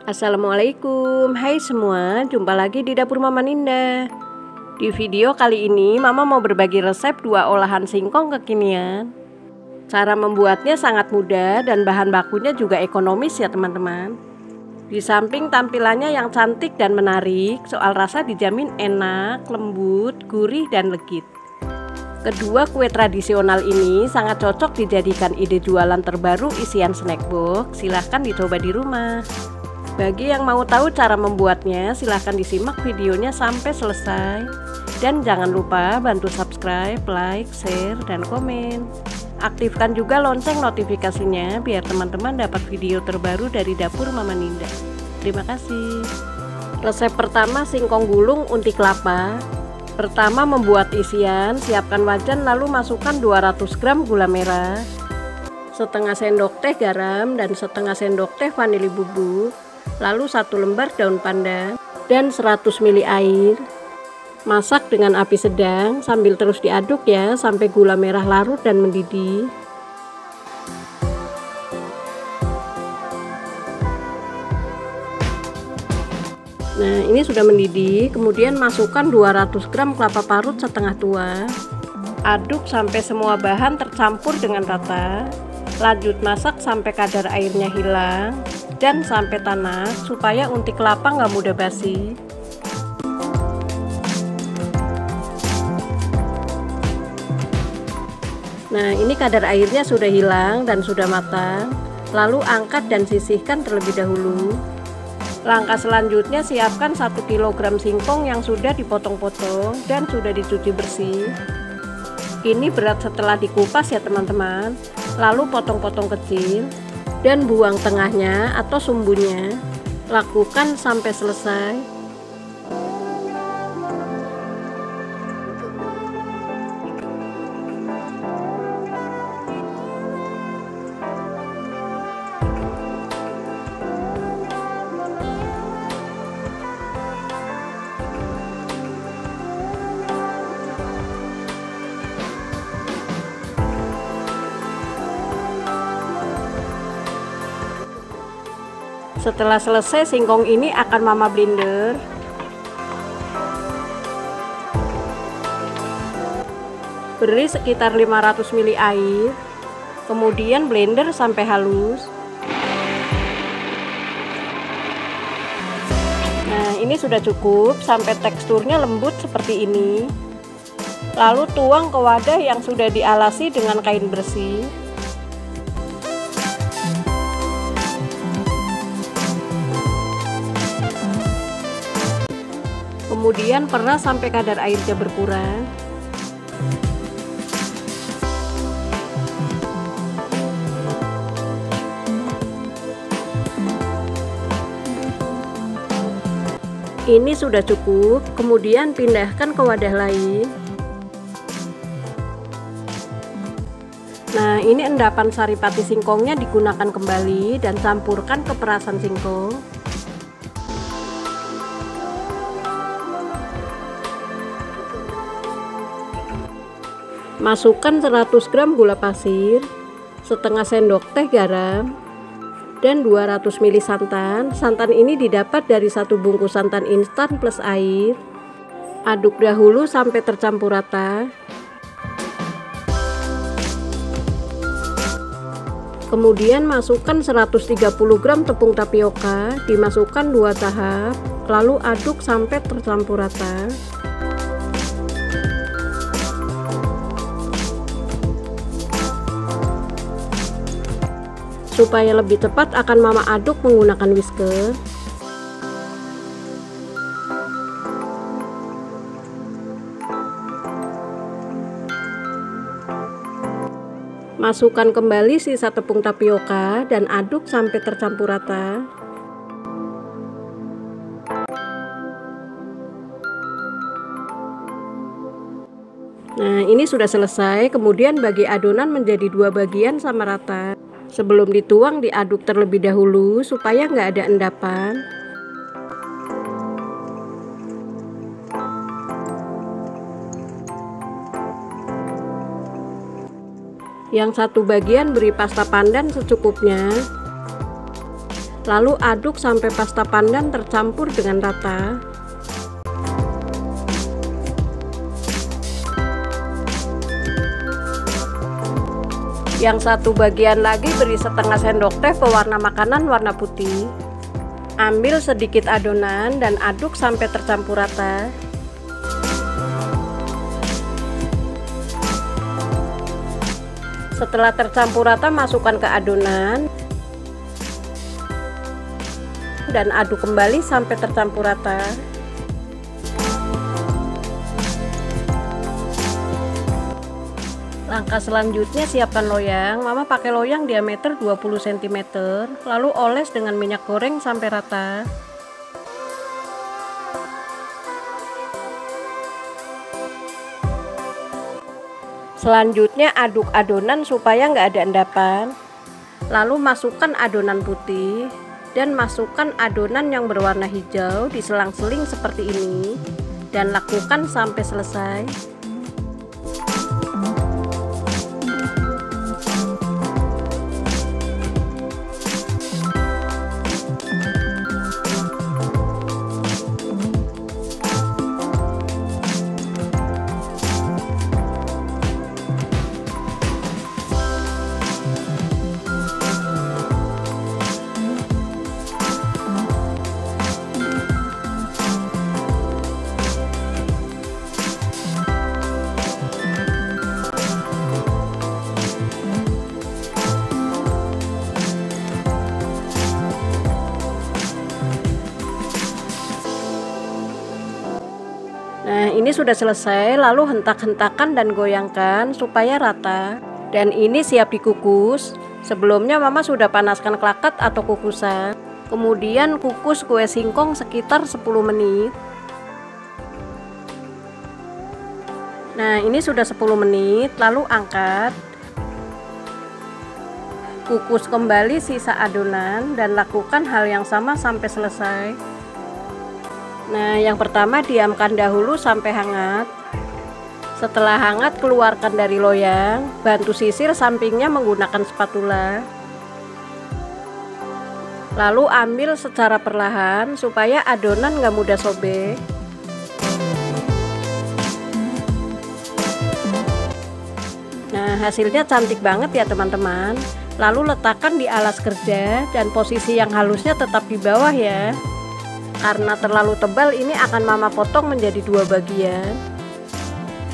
Assalamualaikum, hai semua, jumpa lagi di dapur Mama Ninda. Di video kali ini Mama mau berbagi resep 2 olahan singkong kekinian. Cara membuatnya sangat mudah dan bahan bakunya juga ekonomis ya teman-teman. Di samping tampilannya yang cantik dan menarik, soal rasa dijamin enak, lembut, gurih, dan legit. Kedua kue tradisional ini sangat cocok dijadikan ide jualan terbaru isian snack box. Silahkan dicoba di rumah. Bagi yang mau tahu cara membuatnya, silahkan disimak videonya sampai selesai. Dan jangan lupa bantu subscribe, like, share, dan komen. Aktifkan juga lonceng notifikasinya biar teman-teman dapat video terbaru dari dapur Mama Ninda. Terima kasih. Resep pertama, singkong gulung unti kelapa. Pertama, membuat isian, siapkan wajan lalu masukkan 200 gram gula merah, setengah sendok teh garam, dan setengah sendok teh vanili bubuk. Lalu 1 lembar daun pandan dan 100 ml air. Masak dengan api sedang sambil terus diaduk ya sampai gula merah larut dan mendidih. Nah, ini sudah mendidih. Kemudian masukkan 200 gram kelapa parut setengah tua. Aduk sampai semua bahan tercampur dengan rata. Lanjut masak sampai kadar airnya hilang dan sampai tanak supaya unti kelapa nggak mudah basi. Nah, ini kadar airnya sudah hilang dan sudah matang. Lalu angkat dan sisihkan terlebih dahulu. Langkah selanjutnya, siapkan 1 kg singkong yang sudah dipotong-potong dan sudah dicuci bersih. Ini berat setelah dikupas ya teman-teman. Lalu potong-potong kecil dan buang tengahnya atau sumbunya. Lakukan sampai selesai. Setelah selesai, singkong ini akan Mama blender. Beri sekitar 500 ml air. Kemudian blender sampai halus. Nah, ini sudah cukup sampai teksturnya lembut seperti ini. Lalu tuang ke wadah yang sudah dialasi dengan kain bersih. Kemudian peras sampai kadar airnya berkurang. Ini sudah cukup, kemudian pindahkan ke wadah lain. Nah, ini endapan saripati singkongnya digunakan kembali dan campurkan ke perasan singkong. Masukkan 100 gram gula pasir, setengah sendok teh garam, dan 200 ml santan. Santan ini didapat dari 1 bungkus santan instan plus air. Aduk dahulu sampai tercampur rata. Kemudian masukkan 130 gram tepung tapioka, dimasukkan 2 tahap, lalu aduk sampai tercampur rata. Supaya lebih cepat akan Mama aduk menggunakan whisker. Masukkan kembali sisa tepung tapioka dan aduk sampai tercampur rata. Nah, ini sudah selesai. Kemudian bagi adonan menjadi 2 bagian sama rata. Sebelum dituang, diaduk terlebih dahulu supaya nggak ada endapan. Yang satu bagian beri pasta pandan secukupnya. Lalu aduk sampai pasta pandan tercampur dengan rata. Yang satu bagian lagi beri setengah sendok teh pewarna makanan warna putih. Ambil sedikit adonan dan aduk sampai tercampur rata. Setelah tercampur rata, masukkan ke adonan dan aduk kembali sampai tercampur rata. Langkah selanjutnya, siapkan loyang. Mama pakai loyang diameter 20 cm, lalu oles dengan minyak goreng sampai rata. Selanjutnya aduk adonan supaya nggak ada endapan. Lalu masukkan adonan putih dan masukkan adonan yang berwarna hijau, diselang-seling seperti ini dan lakukan sampai selesai. Nah, ini sudah selesai, lalu hentak-hentakan dan goyangkan supaya rata. Dan ini siap dikukus. Sebelumnya mama sudah panaskan klaket atau kukusan. Kemudian kukus kue singkong sekitar 10 menit. Nah, ini sudah 10 menit, lalu angkat. Kukus kembali sisa adonan dan lakukan hal yang sama sampai selesai. Nah, yang pertama diamkan dahulu sampai hangat. Setelah hangat, keluarkan dari loyang. Bantu sisir sampingnya menggunakan spatula. Lalu ambil secara perlahan supaya adonan nggak mudah sobek. Nah, hasilnya cantik banget ya teman-teman. Lalu letakkan di alas kerja dan posisi yang halusnya tetap di bawah ya. Karena terlalu tebal, ini akan mama potong menjadi 2 bagian.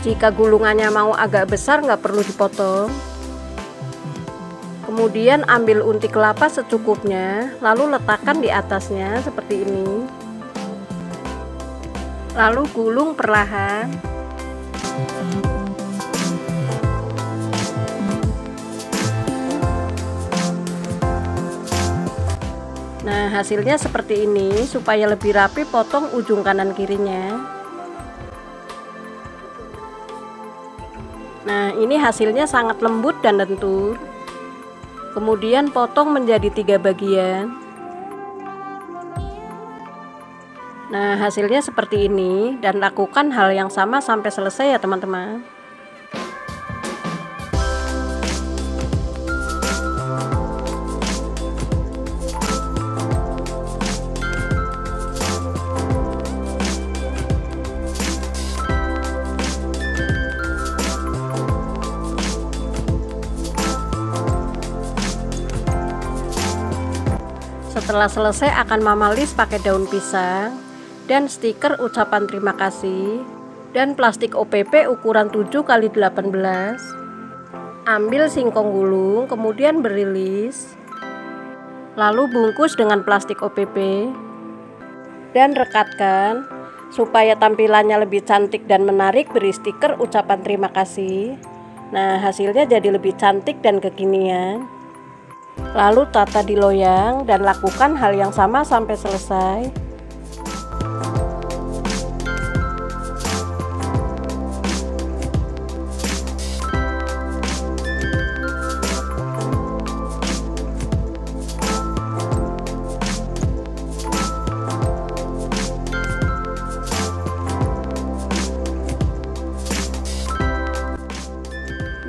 Jika gulungannya mau agak besar, nggak perlu dipotong. Kemudian ambil unti kelapa secukupnya, lalu letakkan di atasnya seperti ini. Lalu gulung perlahan. Nah, hasilnya seperti ini. Supaya lebih rapi, potong ujung kanan kirinya. Nah, ini hasilnya sangat lembut dan lentur. Kemudian potong menjadi 3 bagian. Nah, hasilnya seperti ini dan lakukan hal yang sama sampai selesai ya teman-teman. Setelah selesai akan mama list pakai daun pisang dan stiker ucapan terima kasih dan plastik OPP ukuran 7x18. Ambil singkong gulung, kemudian beri list. Lalu bungkus dengan plastik OPP dan rekatkan supaya tampilannya lebih cantik dan menarik. Beri stiker ucapan terima kasih. Nah, hasilnya jadi lebih cantik dan kekinian. Lalu tata di loyang dan lakukan hal yang sama sampai selesai.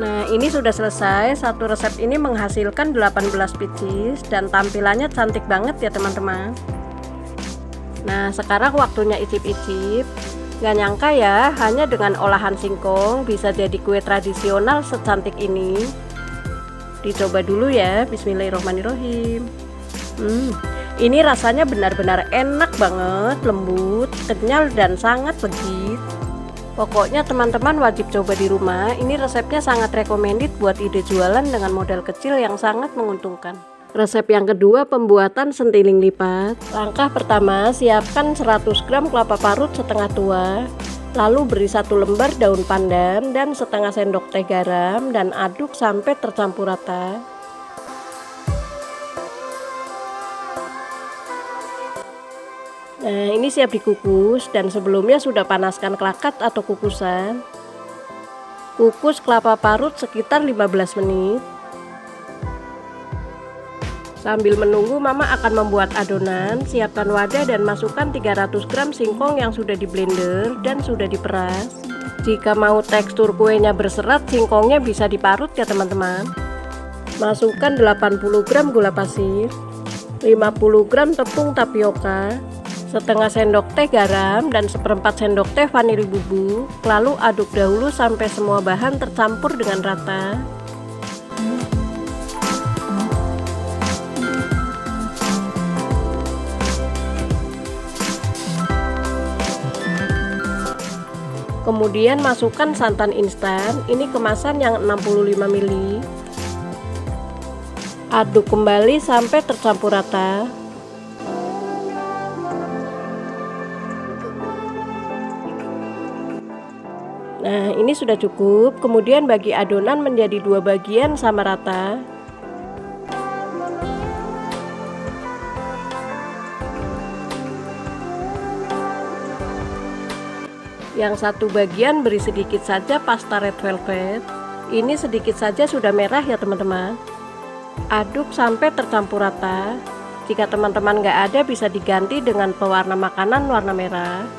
Nah, ini sudah selesai. Satu resep ini menghasilkan 18 pieces dan tampilannya cantik banget ya teman-teman. Nah, sekarang waktunya icip-icip. Gak nyangka ya, hanya dengan olahan singkong bisa jadi kue tradisional secantik ini. Dicoba dulu ya, bismillahirrohmanirrohim. Ini rasanya benar-benar enak banget, lembut, kenyal, dan sangat legit. Pokoknya teman-teman wajib coba di rumah. Ini resepnya sangat recommended buat ide jualan dengan modal kecil yang sangat menguntungkan. Resep yang kedua, pembuatan sentiling lipat. Langkah pertama, siapkan 100 gram kelapa parut setengah tua, lalu beri 1 lembar daun pandan dan setengah sendok teh garam dan aduk sampai tercampur rata. Nah, ini siap dikukus dan sebelumnya sudah panaskan klakat atau kukusan. Kukus kelapa parut sekitar 15 menit. Sambil menunggu, Mama akan membuat adonan. Siapkan wadah dan masukkan 300 gram singkong yang sudah di blender dan sudah diperas. Jika mau tekstur kuenya berserat, singkongnya bisa diparut ya teman-teman. Masukkan 80 gram gula pasir, 50 gram tepung tapioka, setengah sendok teh garam, dan seperempat sendok teh vanili bubuk. Lalu aduk dahulu sampai semua bahan tercampur dengan rata. Kemudian masukkan santan instan, ini kemasan yang 65 ml. Aduk kembali sampai tercampur rata. Nah, ini sudah cukup. Kemudian bagi adonan menjadi 2 bagian sama rata. Yang satu bagian beri sedikit saja pasta red velvet. Ini sedikit saja sudah merah ya teman-teman. Aduk sampai tercampur rata. Jika teman-teman nggak ada, bisa diganti dengan pewarna makanan warna merah.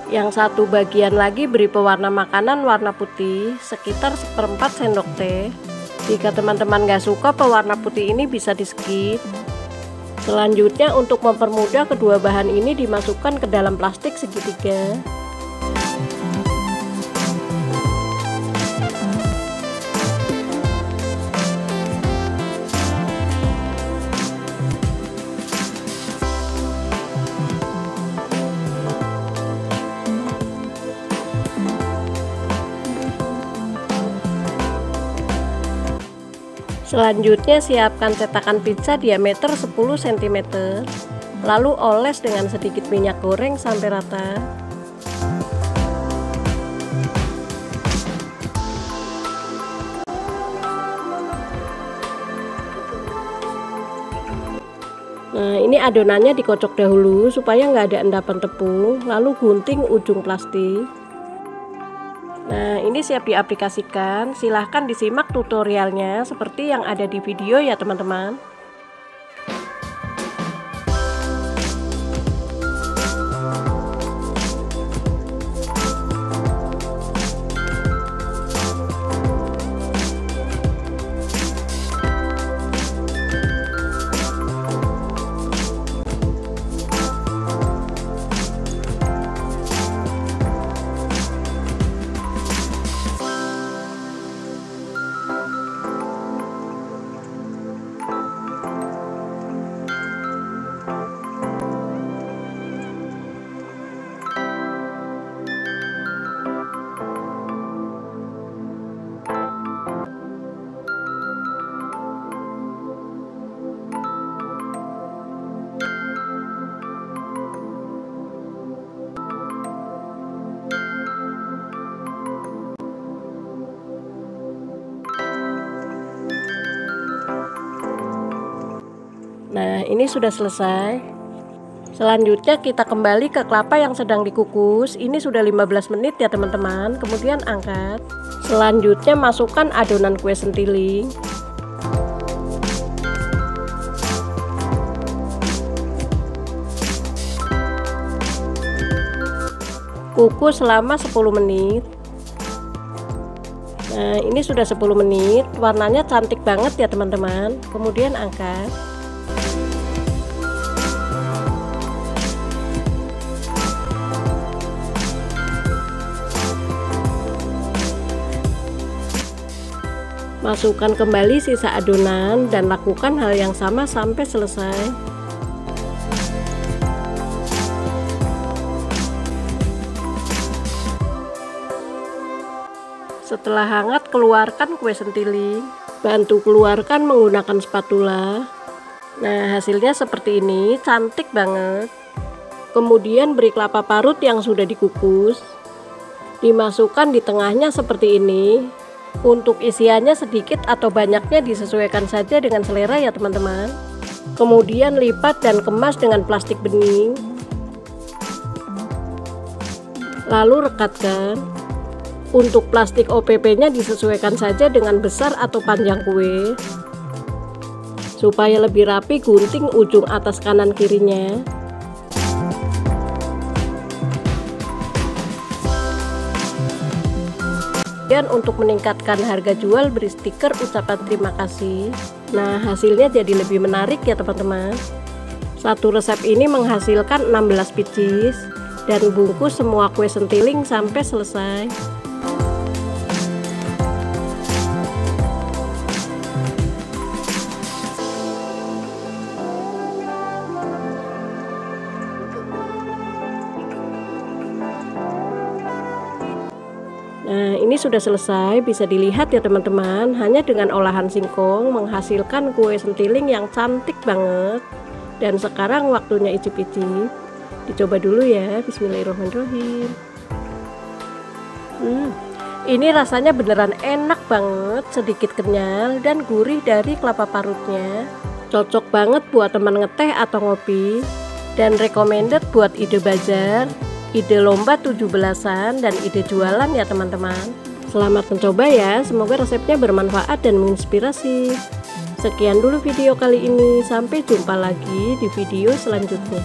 Yang satu bagian lagi beri pewarna makanan warna putih sekitar seperempat sendok teh. Jika teman-teman nggak suka pewarna putih ini, bisa di skip. Selanjutnya, untuk mempermudah, kedua bahan ini dimasukkan ke dalam plastik segitiga. Selanjutnya, siapkan cetakan pizza diameter 10 cm, lalu oles dengan sedikit minyak goreng sampai rata. Nah, ini adonannya dikocok dahulu supaya nggak ada endapan tepung, lalu gunting ujung plastik. Nah, ini siap diaplikasikan. Silahkan disimak tutorialnya seperti yang ada di video ya teman-teman. Nah, ini sudah selesai. Selanjutnya kita kembali ke kelapa yang sedang dikukus. Ini sudah 15 menit ya teman-teman. Kemudian angkat. Selanjutnya masukkan adonan kue sentiling. Kukus selama 10 menit. Nah, ini sudah 10 menit, warnanya cantik banget ya teman-teman. Kemudian angkat. Masukkan kembali sisa adonan dan lakukan hal yang sama sampai selesai. Setelah hangat, keluarkan kue sentiling. Bantu keluarkan menggunakan spatula. Nah, hasilnya seperti ini, cantik banget. Kemudian beri kelapa parut yang sudah dikukus. Dimasukkan di tengahnya seperti ini. Untuk isiannya sedikit atau banyaknya disesuaikan saja dengan selera ya teman-teman. Kemudian lipat dan kemas dengan plastik bening. Lalu rekatkan. Untuk plastik OPP-nya disesuaikan saja dengan besar atau panjang kue. Supaya lebih rapi, gunting ujung atas kanan kirinya. Dan untuk meningkatkan harga jual, beri stiker ucapan terima kasih. Nah, hasilnya jadi lebih menarik ya teman-teman. Satu resep ini menghasilkan 16 pieces dan bungkus semua kue sentiling sampai selesai. Nah, ini sudah selesai, bisa dilihat ya teman-teman. Hanya dengan olahan singkong menghasilkan kue sentiling yang cantik banget. Dan sekarang waktunya icip-icip. Dicoba dulu ya, bismillahirrahmanirrahim. Ini rasanya beneran enak banget, sedikit kenyal dan gurih dari kelapa parutnya. Cocok banget buat teman ngeteh atau ngopi. Dan recommended buat ide bazar, ide lomba 17-an, dan ide jualan ya teman-teman. Selamat mencoba ya, semoga resepnya bermanfaat dan menginspirasi. Sekian dulu video kali ini, sampai jumpa lagi di video selanjutnya.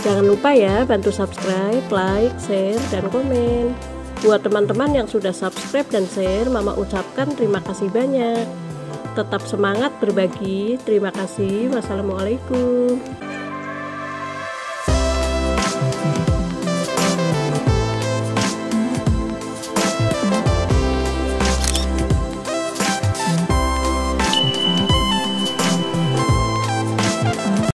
Jangan lupa ya, bantu subscribe, like, share, dan komen. Buat teman-teman yang sudah subscribe dan share, Mama ucapkan terima kasih banyak. Tetap semangat berbagi, terima kasih, wassalamualaikum.